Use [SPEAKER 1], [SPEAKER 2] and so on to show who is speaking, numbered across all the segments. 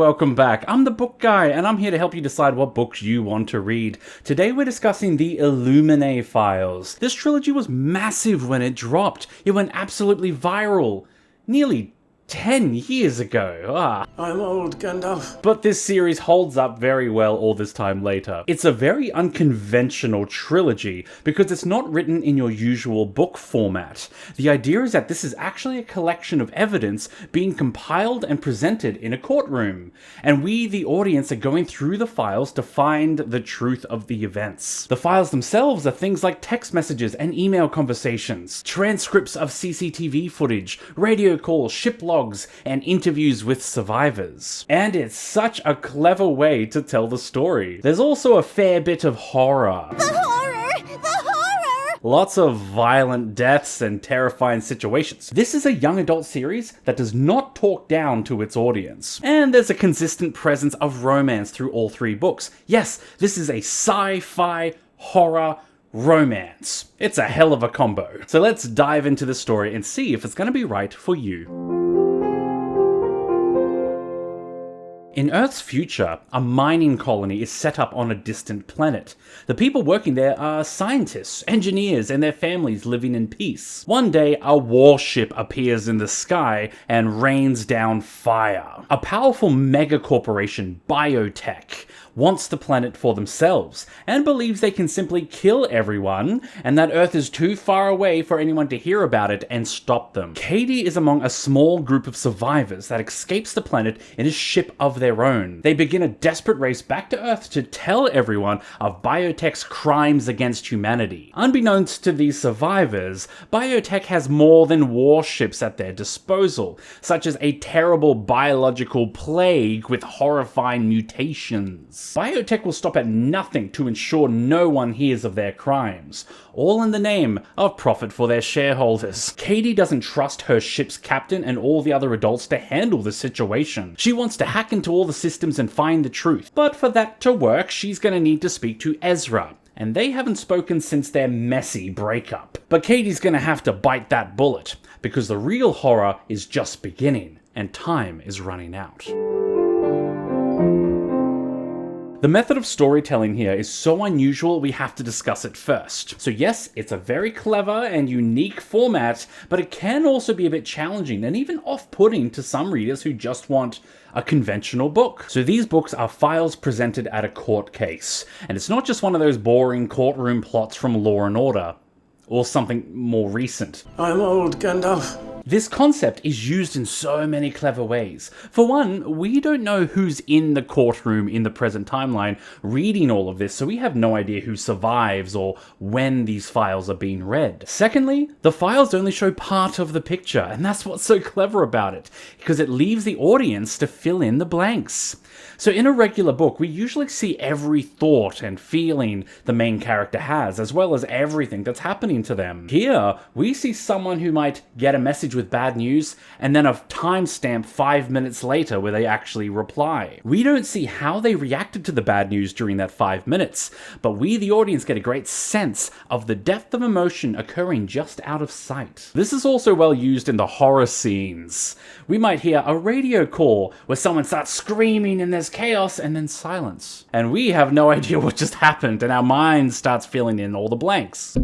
[SPEAKER 1] welcome back. I'm the Book Guy, and I'm here to help you decide what books you want to read. Today we're discussing the Illuminae Files. This trilogy was massive when it dropped. It went absolutely viral. Nearly 10 years ago.
[SPEAKER 2] I'm old, Gandalf.
[SPEAKER 1] But this series holds up very well all this time later. It's a very unconventional trilogy because it's not written in your usual book format. The idea is that this is actually a collection of evidence being compiled and presented in a courtroom. And we, the audience, are going through the files to find the truth of the events. The files themselves are things like text messages and email conversations, transcripts of CCTV footage, radio calls, ship logs, and interviews with survivors. And it's such a clever way to tell the story. There's also a fair bit of horror.
[SPEAKER 3] The horror! The horror!
[SPEAKER 1] Lots of violent deaths and terrifying situations. This is a young adult series that does not talk down to its audience. And there's a consistent presence of romance through all three books. Yes, this is a sci-fi horror romance. It's a hell of a combo. So let's dive into the story and see if it's going to be right for you. In Earth's future, a mining colony is set up on a distant planet. The people working there are scientists, engineers, and their families living in peace. One day, a warship appears in the sky and rains down fire. A powerful megacorporation, biotech, wants the planet for themselves and believes they can simply kill everyone and that Earth is too far away for anyone to hear about it and stop them. Katie is among a small group of survivors that escapes the planet in a ship of their own. They begin a desperate race back to Earth to tell everyone of biotech's crimes against humanity. Unbeknownst to these survivors, biotech has more than warships at their disposal, such as a terrible biological plague with horrifying mutations. Biotech will stop at nothing to ensure no one hears of their crimes, all in the name of profit for their shareholders. Katie doesn't trust her ship's captain and all the other adults to handle the situation. She wants to hack into all the systems and find the truth, but for that to work, she's going to need to speak to Ezra, and they haven't spoken since their messy breakup. But Katie's going to have to bite that bullet, because the real horror is just beginning, and time is running out. The method of storytelling here is so unusual we have to discuss it first. So yes, it's a very clever and unique format, but it can also be a bit challenging and even off-putting to some readers who just want a conventional book. So these books are files presented at a court case, and it's not just one of those boring courtroom plots from Law and Order, or something more recent.
[SPEAKER 2] I'm old, Gandalf.
[SPEAKER 1] This concept is used in so many clever ways. For one, we don't know who's in the courtroom in the present timeline reading all of this, so we have no idea who survives or when these files are being read. Secondly, the files only show part of the picture, and that's what's so clever about it, because it leaves the audience to fill in the blanks. So in a regular book, we usually see every thought and feeling the main character has, as well as everything that's happening to them. Here, we see someone who might get a message with bad news, and then a timestamp 5 minutes later where they actually reply. We don't see how they reacted to the bad news during that 5 minutes, but we, the audience, get a great sense of the depth of emotion occurring just out of sight. This is also well used in the horror scenes. We might hear a radio call where someone starts screaming and there's chaos and then silence. And we have no idea what just happened, and our mind starts filling in all the blanks.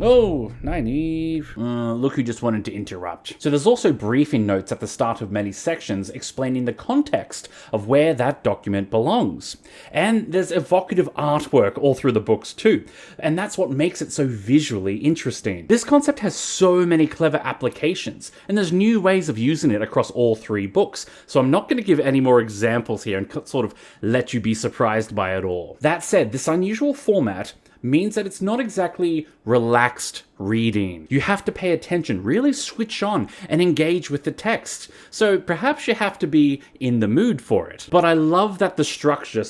[SPEAKER 1] Oh, naive. Look who just wanted to interrupt. So there's also briefing notes at the start of many sections explaining the context of where that document belongs. And there's evocative artwork all through the books too. And that's what makes it so visually interesting. This concept has so many clever applications, and there's new ways of using it across all three books. So I'm not going to give any more examples here and sort of let you be surprised by it all. That said, this unusual format means that it's not exactly relaxed reading. You have to pay attention, really switch on and engage with the text. So perhaps you have to be in the mood for it. But I love that the structure,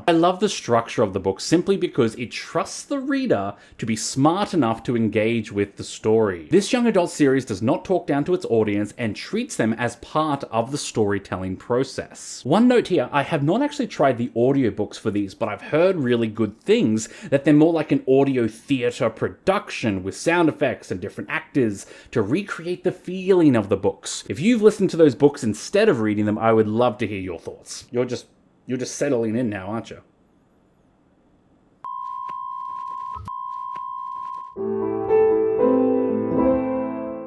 [SPEAKER 1] I love the structure of the book simply because it trusts the reader to be smart enough to engage with the story. This young adult series does not talk down to its audience and treats them as part of the storytelling process. One note here, I have not actually tried the audiobooks for these, but I've heard really good things, that they're more like an audio theatre production production with sound effects and different actors to recreate the feeling of the books. If you've listened to those books instead of reading them, I would love to hear your thoughts. You're just settling in now, aren't you?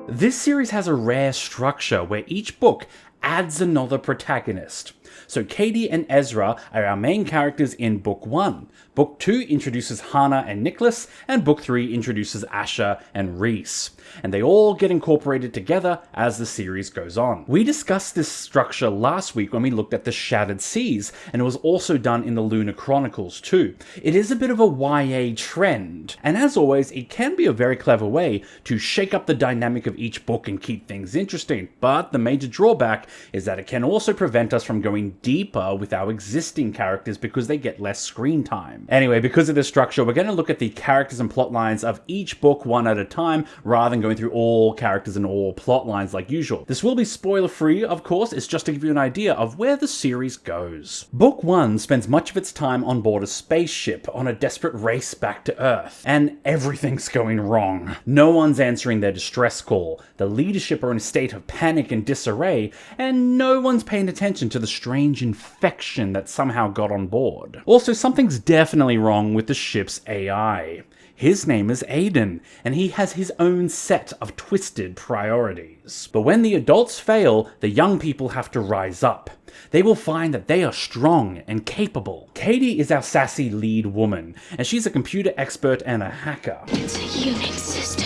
[SPEAKER 1] This series has a rare structure where each book adds another protagonist. So Katie and Ezra are our main characters in Book 1. Book 2 introduces Hannah and Nicholas, and Book 3 introduces Asher and Reese. And they all get incorporated together as the series goes on. We discussed this structure last week when we looked at the Shattered Seas, and it was also done in the Lunar Chronicles too. It is a bit of a YA trend, and as always, it can be a very clever way to shake up the dynamic of each book and keep things interesting. But the major drawback is that it can also prevent us from going deeper with our existing characters because they get less screen time. Anyway, because of this structure, we're going to look at the characters and plot lines of each book one at a time, rather than going through all characters and all plot lines like usual. This will be spoiler free, of course, it's just to give you an idea of where the series goes. Book 1 spends much of its time on board a spaceship on a desperate race back to Earth, and everything's going wrong. No one's answering their distress call, the leadership are in a state of panic and disarray, and no one's paying attention to the strange infection that somehow got on board. Also, something's definitely wrong with the ship's AI. His name is Aiden, and he has his own set of twisted priorities. But when the adults fail, the young people have to rise up. They will find that they are strong and capable. Katie is our sassy lead woman, and she's a computer expert and a hacker.
[SPEAKER 3] It's a Unix system.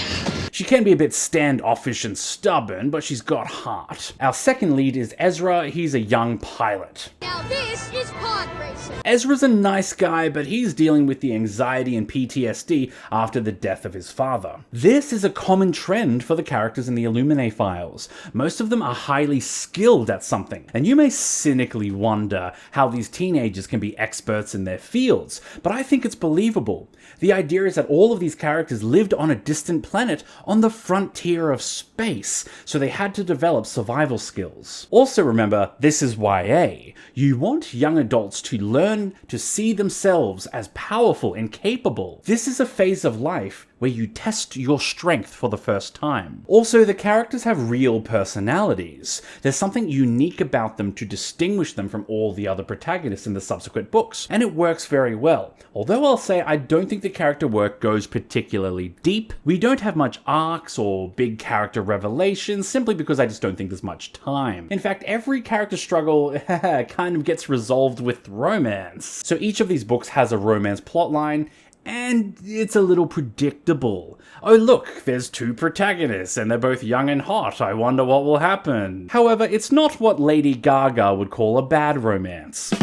[SPEAKER 1] She can be a bit standoffish and stubborn, but she's got heart. Our second lead is Ezra. He's a young pilot.
[SPEAKER 3] Now this is pod racing.
[SPEAKER 1] Ezra's a nice guy, but he's dealing with the anxiety and PTSD after the death of his father. This is a common trend for the characters in the Illuminae Files. Most of them are highly skilled at something, and you may cynically wonder how these teenagers can be experts in their fields, but I think it's believable. The idea is that all of these characters lived on a distant planet on the frontier of space, so they had to develop survival skills. Also remember, this is YA. You want young adults to learn to see themselves as powerful and capable. This is a phase of life where you test your strength for the first time. Also, the characters have real personalities. There's something unique about them to distinguish them from all the other protagonists in the subsequent books, and it works very well. Although I'll say I don't think the character work goes particularly deep. We don't have much arcs or big character revelations, simply because I just don't think there's much time. In fact, every character struggle kind of gets resolved with romance. So each of these books has a romance plotline, and it's a little predictable. Oh look, there's two protagonists and they're both young and hot, I wonder what will happen. However, it's not what Lady Gaga would call a bad romance.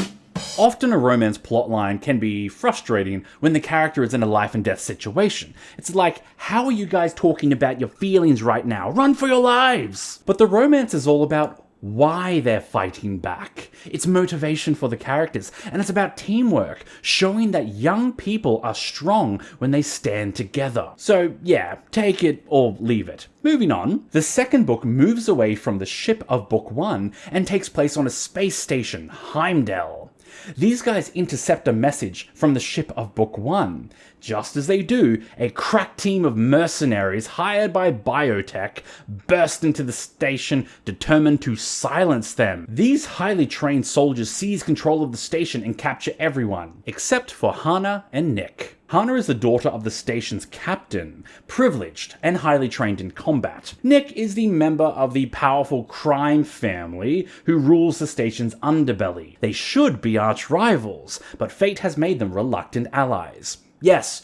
[SPEAKER 1] Often a romance plotline can be frustrating when the character is in a life and death situation. It's like, how are you guys talking about your feelings right now? Run for your lives! But the romance is all about why they're fighting back. It's motivation for the characters, and it's about teamwork, showing that young people are strong when they stand together. So yeah, take it or leave it. Moving on, the second book moves away from the ship of Book 1 and takes place on a space station, Heimdall. These guys intercept a message from the ship of Book 1. Just as they do, a crack team of mercenaries hired by biotech burst into the station, determined to silence them. These highly trained soldiers seize control of the station and capture everyone, except for Hannah and Nick. Hannah is the daughter of the station's captain, privileged and highly trained in combat. Nick is the member of the powerful crime family who rules the station's underbelly. They should be arch rivals, but fate has made them reluctant allies. Yes,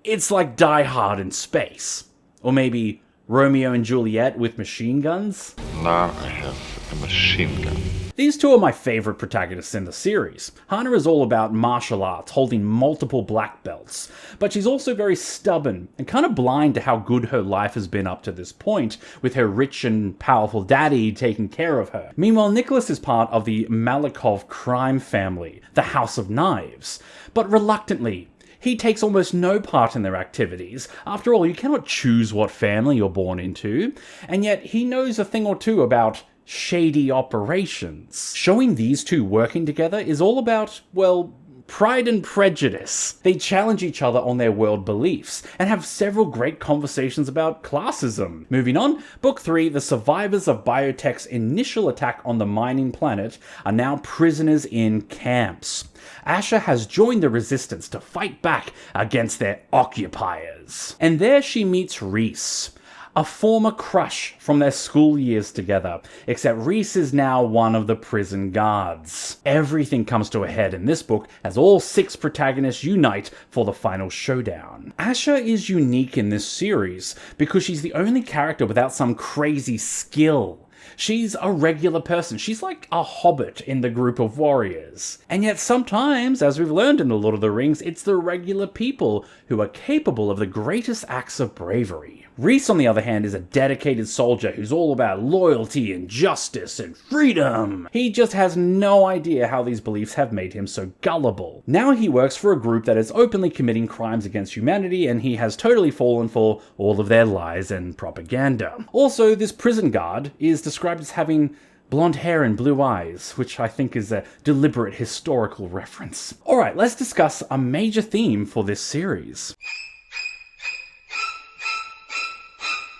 [SPEAKER 1] it's like Die Hard in space. Or maybe Romeo and Juliet with machine guns?
[SPEAKER 4] Now I have a machine gun.
[SPEAKER 1] These two are my favorite protagonists in the series. Hannah is all about martial arts, holding multiple black belts, but she's also very stubborn and kind of blind to how good her life has been up to this point, with her rich and powerful daddy taking care of her. Meanwhile, Nicholas is part of the Malikov crime family, the House of Knives, but reluctantly. He takes almost no part in their activities. After all, you cannot choose what family you're born into, and yet he knows a thing or two about shady operations. Showing these two working together is all about, well, Pride and Prejudice. They challenge each other on their world beliefs and have several great conversations about classism. Moving on, Book 3, the survivors of Biotech's initial attack on the mining planet are now prisoners in camps. Asha has joined the resistance to fight back against their occupiers. And there she meets Reese, a former crush from their school years together, except Reese is now one of the prison guards. Everything comes to a head in this book as all 6 protagonists unite for the final showdown. Asha is unique in this series because she's the only character without some crazy skill. She's a regular person. She's like a hobbit in the group of warriors. And yet sometimes, as we've learned in The Lord of the Rings, it's the regular people who are capable of the greatest acts of bravery. Reese, on the other hand, is a dedicated soldier who's all about loyalty and justice and freedom. He just has no idea how these beliefs have made him so gullible. Now he works for a group that is openly committing crimes against humanity, and he has totally fallen for all of their lies and propaganda. Also, this prison guard is described as having blonde hair and blue eyes, which I think is a deliberate historical reference. Alright, let's discuss a major theme for this series.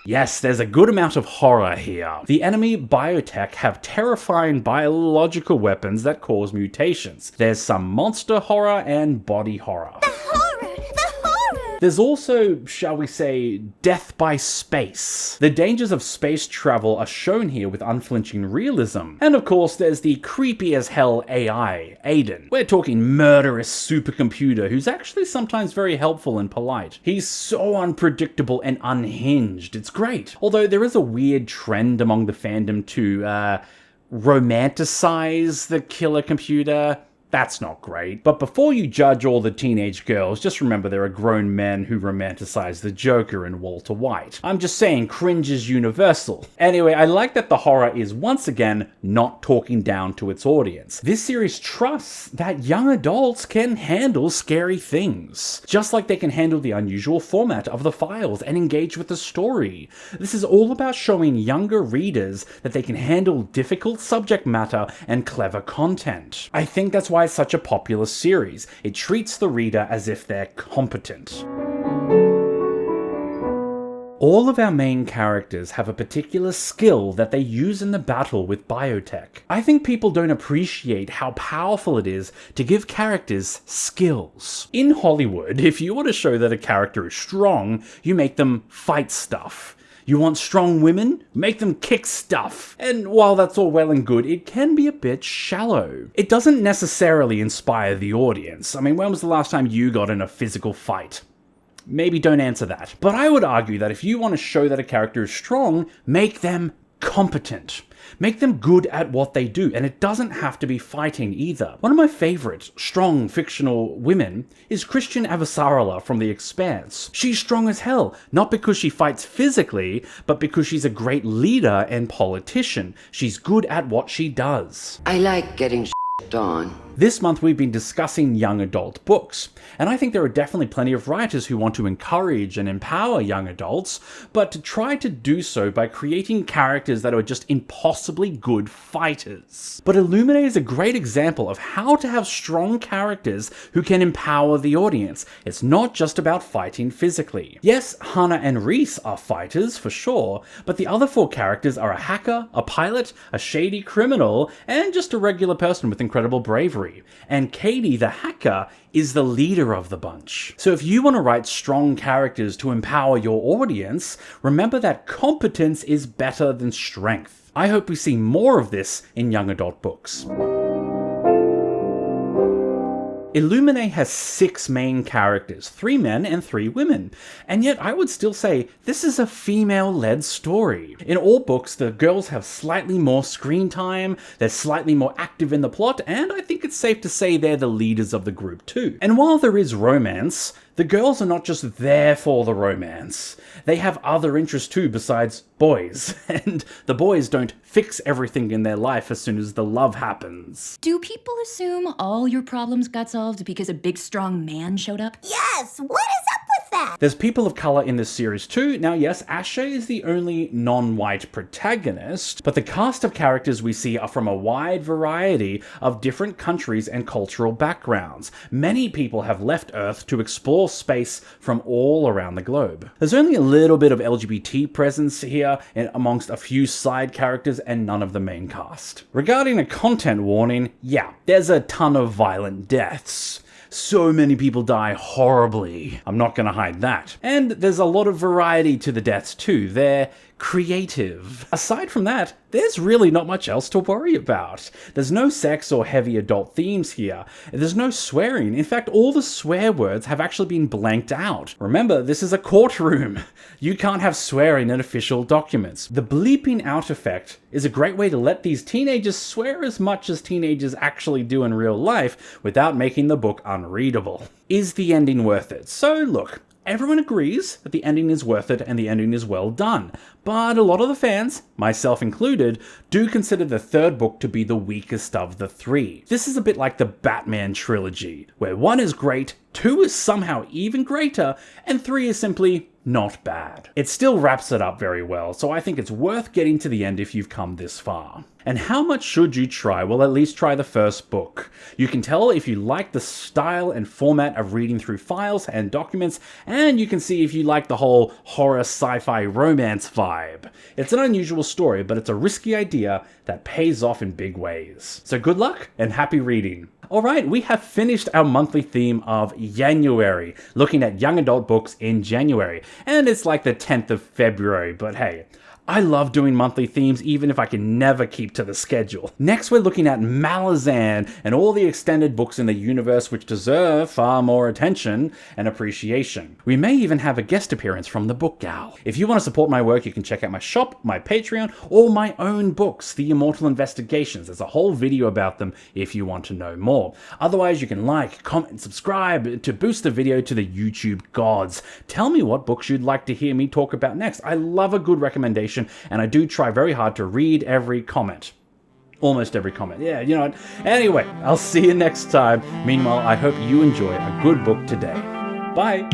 [SPEAKER 1] Yes, there's a good amount of horror here. The enemy biotech have terrifying biological weapons that cause mutations. There's some monster horror and body horror. There's also, shall we say, death by space. The dangers of space travel are shown here with unflinching realism. And of course, there's the creepy as hell AI, Aiden. We're talking murderous supercomputer who's actually sometimes very helpful and polite. He's so unpredictable and unhinged, it's great. Although there is a weird trend among the fandom to romanticize the killer computer. That's not great. But before you judge all the teenage girls, just remember there are grown men who romanticize the Joker and Walter White. I'm just saying, cringe is universal. Anyway, I like that the horror is once again not talking down to its audience. This series trusts that young adults can handle scary things, just like they can handle the unusual format of the files and engage with the story. This is all about showing younger readers that they can handle difficult subject matter and clever content. I think that's why it's such a popular series. It treats the reader as if they're competent. All of our main characters have a particular skill that they use in the battle with biotech. I think people don't appreciate how powerful it is to give characters skills. In Hollywood, if you want to show that a character is strong, you make them fight stuff. You want strong women? Make them kick stuff. And while that's all well and good, it can be a bit shallow. It doesn't necessarily inspire the audience. I mean, when was the last time you got in a physical fight? Maybe don't answer that. But I would argue that if you want to show that a character is strong, make them competent. Make them good at what they do, and it doesn't have to be fighting either. One of my favorite strong fictional women is Christian Avasarala from The Expanse. She's strong as hell, not because she fights physically, but because she's a great leader and politician. She's good at what she does.
[SPEAKER 5] I like getting on.
[SPEAKER 1] This month we've been discussing young adult books, and I think there are definitely plenty of writers who want to encourage and empower young adults, but to try to do so by creating characters that are just impossibly good fighters. But Illuminae is a great example of how to have strong characters who can empower the audience. It's not just about fighting physically. Yes, Hannah and Reese are fighters for sure, but the other 4 characters are a hacker, a pilot, a shady criminal, and just a regular person with incredible bravery. And Katie, the hacker, is the leader of the bunch. So if you want to write strong characters to empower your audience, remember that competence is better than strength. I hope we see more of this in young adult books. Illuminae has 6 main characters, 3 men and 3 women, and yet I would still say this is a female-led story. In all books, the girls have slightly more screen time, they're slightly more active in the plot, and I think it's safe to say they're the leaders of the group too. And while there is romance, the girls are not just there for the romance. They have other interests too besides boys, and the boys don't fix everything in their life as soon as the love happens.
[SPEAKER 6] Do people assume all your problems got solved because a big strong man showed up?
[SPEAKER 7] Yes, what is up with
[SPEAKER 3] that?
[SPEAKER 1] There's people of color in this series too. Now, yes, Asha is the only non-white protagonist, but the cast of characters we see are from a wide variety of different countries and cultural backgrounds. Many people have left Earth to explore space from all around the globe. There's only a little bit of LGBT presence here amongst a few side characters and none of the main cast. Regarding a content warning, yeah, there's a ton of violent deaths. So many people die horribly. I'm not gonna hide that. And there's a lot of variety to the deaths too. They're creative. Aside from that, there's really not much else to worry about. There's no sex or heavy adult themes here. There's no swearing. In fact, all the swear words have actually been blanked out. Remember, this is a courtroom. You can't have swearing in official documents. The bleeping out effect is a great way to let these teenagers swear as much as teenagers actually do in real life without making the book unreadable. Is the ending worth it? So look, everyone agrees that the ending is worth it and the ending is well done, but a lot of the fans, myself included, do consider the third book to be the weakest of the three. This is a bit like the Batman trilogy, where 1 is great, 2 is somehow even greater, and 3 is simply not bad. It still wraps it up very well, so I think it's worth getting to the end if you've come this far. And how much should you try? Well, at least try the first book. You can tell if you like the style and format of reading through files and documents, and you can see if you like the whole horror sci-fi romance vibe. It's an unusual story, but it's a risky idea that pays off in big ways. So good luck and happy reading. Alright, we have finished our monthly theme of January, looking at young adult books in January. And it's like the 10th of February, but hey, I love doing monthly themes even if I can never keep to the schedule. Next we're looking at Malazan and all the extended books in the universe which deserve far more attention and appreciation. We may even have a guest appearance from the Book Gal. If you want to support my work, you can check out my shop, my Patreon, or my own books, The Immortal Investigations. There's a whole video about them if you want to know more. Otherwise, you can like, comment, subscribe to boost the video to the YouTube gods. Tell me what books you'd like to hear me talk about next. I love a good recommendation, and I do try very hard to read every comment. Almost every comment. Yeah, you know what? Anyway, I'll see you next time. Meanwhile, I hope you enjoy a good book today. Bye!